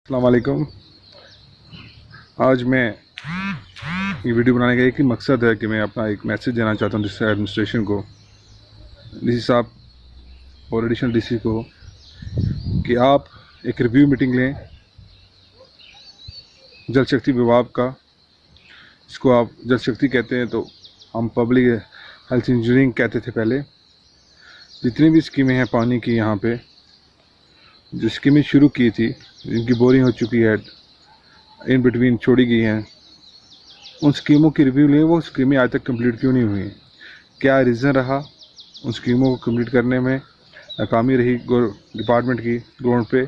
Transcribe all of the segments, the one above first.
अस्सलाम वालेकुम। आज मैं ये वीडियो बनाने का एक ही मकसद है कि मैं अपना एक मैसेज देना चाहता हूँ डिस्ट्रिक्ट एडमिनिस्ट्रेशन को, डीसी साहब और एडिशनल डीसी को, कि आप एक रिव्यू मीटिंग लें जल शक्ति विभाग का। इसको आप जल शक्ति कहते हैं, तो हम पब्लिक हेल्थ इंजीनियरिंग कहते थे पहले। जितनी भी स्कीमें हैं पानी की, यहाँ पे जो स्कीमें शुरू की थी, जिनकी बोरिंग हो चुकी है, इन बिटवीन छोड़ी गई हैं, उन स्कीमों की रिव्यू लें। वो स्कीमें आज तक कंप्लीट क्यों नहीं हुई, क्या रीज़न रहा उन स्कीमों को कंप्लीट करने में, नाकामी रही डिपार्टमेंट की ग्राउंड पे,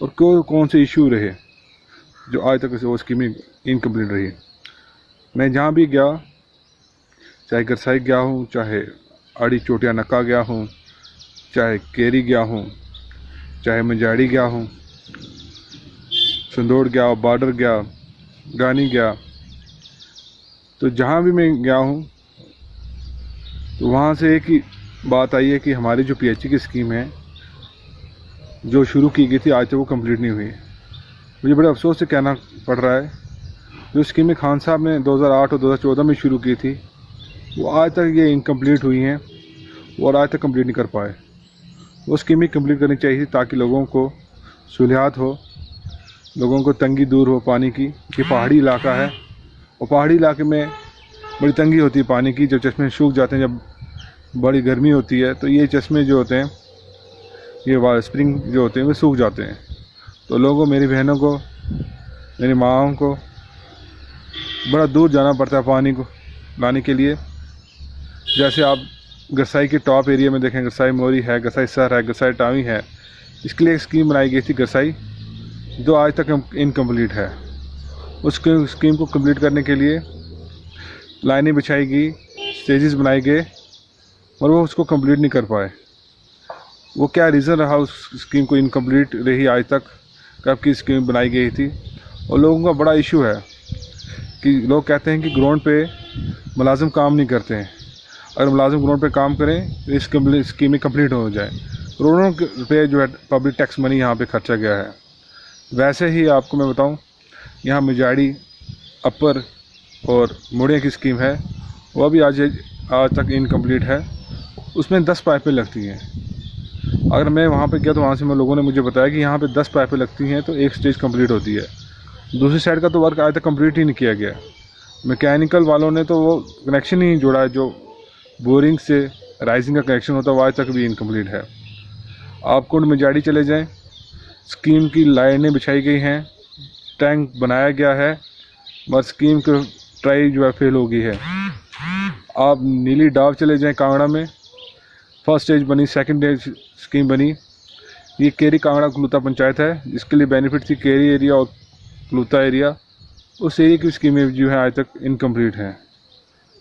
और कौन से इशू रहे जो आज तक वो स्कीमें इनकम्प्लीट रही। मैं जहाँ भी गया, चाहे गरसाई गया हूँ, चाहे आड़ी चोटिया नक्का गया हूँ, चाहे केरी गया हूँ, चाहे मंजाड़ी गया हूँ, संदोड़ गया, बॉर्डर गया, गानी गया, तो जहाँ भी मैं गया हूँ तो वहाँ से एक ही बात आई है कि हमारी जो पीएचई की स्कीम है जो शुरू की गई थी, आज तक वो कंप्लीट नहीं हुई। मुझे बड़े अफसोस से कहना पड़ रहा है, जो स्कीमें खान साहब ने 2008 और 2014 में शुरू की थी, वो आज तक ये इनकम्प्लीट हुई हैं और आज तक कंप्लीट नहीं कर पाए। वो स्कीमें कंप्लीट करनी चाहिए थी ताकि लोगों को सहूलियात हो, लोगों को तंगी दूर हो पानी की। ये पहाड़ी इलाका है और पहाड़ी इलाके में बड़ी तंगी होती है पानी की। जब चश्मे सूख जाते हैं, जब बड़ी गर्मी होती है, तो ये चश्मे जो होते हैं, ये स्प्रिंग जो होते हैं, वो सूख जाते हैं। तो लोगों, मेरी बहनों को, मेरी माँओं को बड़ा दूर जाना पड़ता है पानी को लाने के लिए। जैसे आप गरसाई के टॉप एरिया में देखें, गरसाई मोरी है, गरसाई सर है, गरसाई टावी है। इसके लिए एक स्कीम बनाई गई थी गरसाई, जो आज तक इनकम्प्लीट है। उस स्कीम को कंप्लीट करने के लिए लाइनें बिछाई गई, स्टेजेस बनाए गए, और वो उसको कंप्लीट नहीं कर पाए। वो क्या रीज़न रहा उस स्कीम को इनकम्प्लीट रही आज तक, कब की स्कीम बनाई गई थी। और लोगों का बड़ा इशू है कि लोग कहते हैं कि ग्राउंड पे मुलाजिम काम नहीं करते हैं। अगर मुलाजिम ग्राउंड पे काम करें तो इस स्कीमें कंप्लीट हो जाए। करोड़ों रुपये जो है पब्लिक टैक्स मनी यहाँ पे खर्चा गया है। वैसे ही आपको मैं बताऊँ, यहाँ मिजाड़ी, अपर और मुड़िया की स्कीम है, वह भी आज तक इनकम्प्लीट है। उसमें 10 पाइपें लगती हैं। अगर मैं वहाँ पे गया तो वहाँ से लोगों ने मुझे बताया कि यहाँ पे 10 पाइपें लगती हैं तो एक स्टेज कंप्लीट होती है। दूसरी साइड का तो वर्क आज तक कंप्लीट ही नहीं किया गया। मैकेनिकल वालों ने तो वो कनेक्शन ही जोड़ा है, जो बोरिंग से राइजिंग का कनेक्शन होता है, वो आज तक भी इनकम्प्लीट है। आप कुंड मिजाड़ी चले जाएँ, स्कीम की लाइनें बिछाई गई हैं, टैंक बनाया गया है, बस स्कीम की ट्राई जो है फेल हो गई है। आप नीली डाव चले जाएं कांगड़ा में, फर्स्ट स्टेज बनी, सेकंड स्टेज स्कीम बनी। ये केरी कांगड़ा कुलूता पंचायत है, जिसके लिए बेनिफिट थी केरी एरिया और कुलूता एरिया। उस एरिया की स्कीमें जो है आज तक इनकम्प्लीट हैं।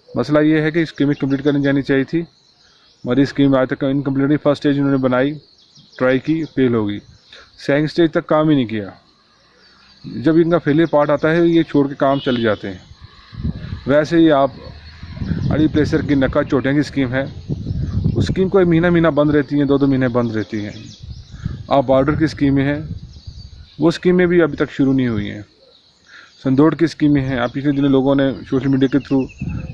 मसला ये है कि स्कीमें कंप्लीट करनी जानी चाहिए थी, हमारी स्कीम आज तक इनकम्प्लीट नहीं। फर्स्ट स्टेज उन्होंने बनाई, ट्राई की, फेल हो गई। सेकंड स्टेज तक काम ही नहीं किया। जब इनका फेलियर पार्ट आता है, ये छोड़ के काम चले जाते हैं। वैसे ही आप अड़ी प्लेसर की नक्का चोटियाँ की स्कीम है, उस स्कीम को महीना बंद रहती हैं, 2-2 महीने बंद रहती हैं। आप बॉर्डर की स्कीमें हैं, वो स्कीमें भी अभी तक शुरू नहीं हुई हैं। संदोड़ की स्कीमें हैं, आप पिछले दिनों लोगों ने सोशल मीडिया के थ्रू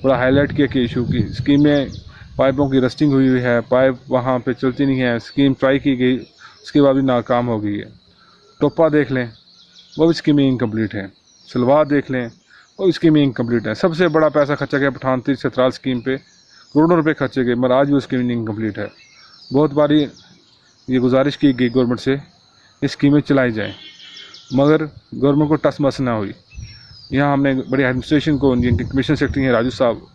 बड़ा हाईलाइट किया कि इशू की स्कीमें, पाइपों की रस्टिंग हुई हुई है, पाइप वहाँ पे चलती नहीं है, स्कीम ट्राई की गई, उसके बाद भी नाकाम हो गई है। टोपा देख लें, वो भी स्कीमें इनकम्प्लीट है। सलवार देख लें, वो भी स्कीमें इनकम्प्लीट है। सबसे बड़ा पैसा खर्चा गया पठान तीर सतराल स्कीम पे, करोड़ों रुपए खर्चे गए, मगर आज भी वो स्कीम इनकम्प्लीट है। बहुत बारी ये गुजारिश की गई गवर्नमेंट से, ये स्कीमें चलाई जाएँ, मगर गवर्नमेंट को टस मस ना हुई। यहाँ हमने बड़ी एडमिनिस्ट्रेशन को, जिनके कमिश्नर सेक्रेटरी हैं राजू साहब,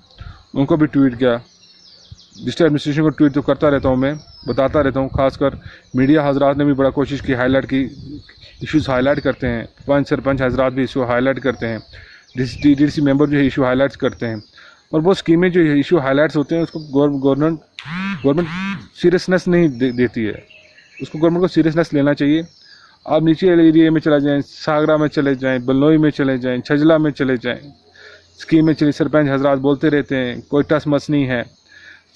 उनको भी ट्वीट किया। डिस्ट्रिक्ट एडमिनिस्ट्रेशन को ट्वीट तो करता रहता हूँ, मैं बताता रहता हूँ। खासकर मीडिया हजरात ने भी बड़ा कोशिश की, हाईलाइट की, इश्यूज़ हाईलाइट करते हैं। पंच सरपंच हजरात भी इशू हाईलाइट करते हैं, डीडीसी मेंबर जो है इशू हाईलाइट करते हैं। और वो स्कीमें जो इशू हाईलाइट्स होते हैं, उसको गवर्नमेंट सीरियसनेस नहीं देती है। उसको गवर्नमेंट को सीरियसनेस लेना चाहिए। आप नीचे एरिया में चले जाएँ, सागरा में चले जाएँ, बलनोई में चले जाएँ, छजला में चले जाएँ, स्कीमें चली, सरपंच हजरात बोलते रहते हैं कोई टस मस नहीं है,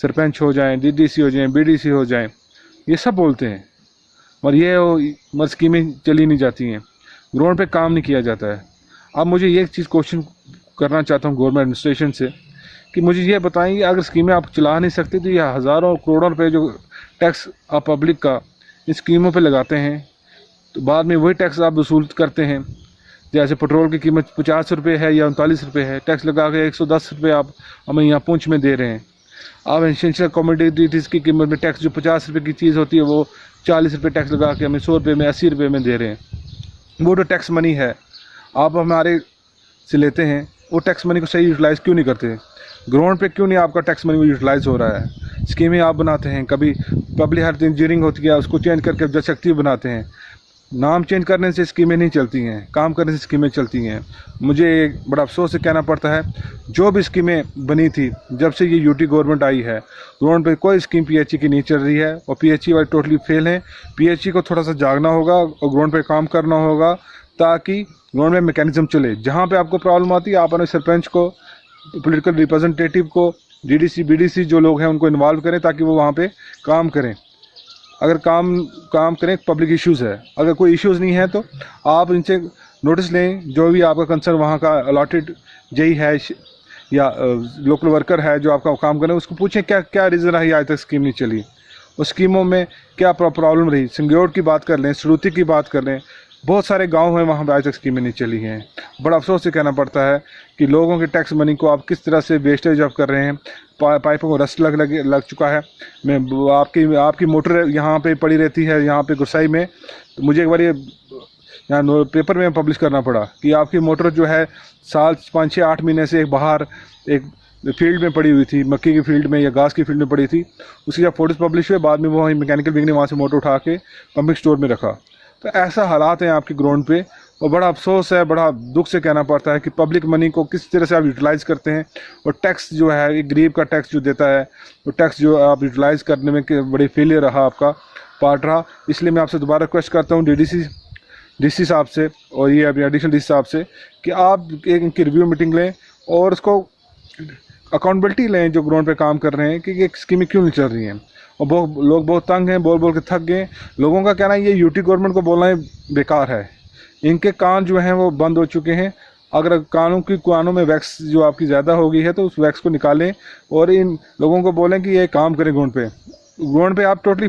सरपंच हो जाएँ, डीडीसी हो जाएँ, बीडीसी हो जाएँ, ये सब बोलते हैं, और ये स्कीमें चली नहीं जाती हैं। ग्राउंड पे काम नहीं किया जाता है। अब मुझे ये चीज़ क्वेश्चन करना चाहता हूँ गवर्नमेंट एडमिनिस्ट्रेशन से कि मुझे ये बताएं कि अगर स्कीमें आप चला नहीं सकते तो ये हज़ारों करोड़ों रुपए जो टैक्स आप पब्लिक का इन स्कीमों पे लगाते हैं, तो बाद में वही टैक्स आप वसूल करते हैं। जैसे पेट्रोल की कीमत 50 रुपये है या 39 रुपये है, टैक्स लगा के 110 रुपये आप हमें यहाँ पुंछ में दे रहे हैं। आप एसेंशियल कमोडिटीज़ की कीमत में टैक्स जो 50 रुपये की चीज़ होती है वो 40 रुपये टैक्स लगा के हमें 100 रुपये में 80 रुपये में दे रहे हैं। वो जो टैक्स मनी है आप हमारे से लेते हैं, वो टैक्स मनी को सही यूटिलाइज़ क्यों नहीं करते? ग्राउंड पे क्यों नहीं आपका टैक्स मनी यूटिलाइज़ हो रहा है? स्कीमें आप बनाते हैं, कभी पब्लिक हेल्थ इंजीनियरिंग होती है उसको चेंज करके जल शक्ति बनाते हैं। नाम चेंज करने से स्कीमें नहीं चलती हैं, काम करने से स्कीमें चलती हैं। मुझे बड़ा अफसोस से कहना पड़ता है, जो भी स्कीमें बनी थी जब से ये यूटी गवर्नमेंट आई है, ग्राउंड पे कोई स्कीम पीएचई की नहीं चल रही है और पीएचई वाले टोटली फेल हैं। पीएचई को थोड़ा सा जागना होगा और ग्राउंड पे काम करना होगा ताकि ग्राउंड में मैकेनिज्म चले। जहाँ पे आपको प्रॉब्लम आती है आप अपने सरपंच को, पॉलिटिकल रिप्रेजेंटेटिव को, डीडीसी बीडीसी जो लोग हैं उनको इन्वॉल्व करें ताकि वो वहाँ पे काम करें। अगर काम करें, पब्लिक इश्यूज़ है, अगर कोई इश्यूज़ नहीं है तो आप इनसे नोटिस लें। जो भी आपका कंसर्न वहाँ का अलॉटेड जेई है या लोकल वर्कर है जो आपका काम करें, उसको पूछें क्या क्या रीज़न रही आज तक स्कीम नहीं चली, उस स्कीमों में क्या प्रॉब्लम रही। सिंगयोर की बात कर लें, श्रुति की बात कर लें, बहुत सारे गांव हैं वहाँ पर आज तक स्कीमें नहीं चली हैं। बड़ा अफसोस से कहना पड़ता है कि लोगों के टैक्स मनी को आप किस तरह से वेस्टेज ऑफ कर रहे हैं। पाइपों को रस्ट लग चुका है। मैं आपकी मोटर यहाँ पे पड़ी रहती है, यहाँ पे गुरसाई में, तो मुझे एक बार ये यहाँ पेपर में पब्लिश करना पड़ा कि आपकी मोटर जो है साल 5-6-8 महीने से बाहर एक फील्ड में पड़ी हुई थी, मक्की की फील्ड में या घास की फील्ड में पड़ी थी। उसकी जब फोटोज पब्लिश हुए, बाद में वो मैकेनिकल विंग ने वहाँ से मोटर उठा के पंपिंग स्टोर में रखा। तो ऐसा हालात हैं आपके ग्राउंड पे और बड़ा अफसोस है, बड़ा दुख से कहना पड़ता है कि पब्लिक मनी को किस तरह से आप यूटिलाइज़ करते हैं। और टैक्स जो है, एक गरीब का टैक्स जो देता है, तो टैक्स जो आप यूटिलाइज़ करने में बड़ी फेलियर रहा, आपका पार्ट रहा। इसलिए मैं आपसे दोबारा रिक्वेस्ट करता हूँ डीसी साहब से और ये अभी एडिशनल डीसी साहब से कि आप एक इनकी रिव्यू मीटिंग लें और उसको अकाउंटेबिलिटी लें जो ग्राउंड पे काम कर रहे हैं कि ये स्कीमें क्यों नहीं चल रही हैं। और लोग बहुत तंग हैं, बोल के थक गए। लोगों का कहना है ये यूटी गवर्नमेंट को बोलना ही बेकार है, इनके कान जो हैं वो बंद हो चुके हैं। अगर कानों में वैक्स जो आपकी ज़्यादा हो गई है तो उस वैक्स को निकालें और इन लोगों को बोलें कि ये काम करें ग्राउंड पे आप टोटली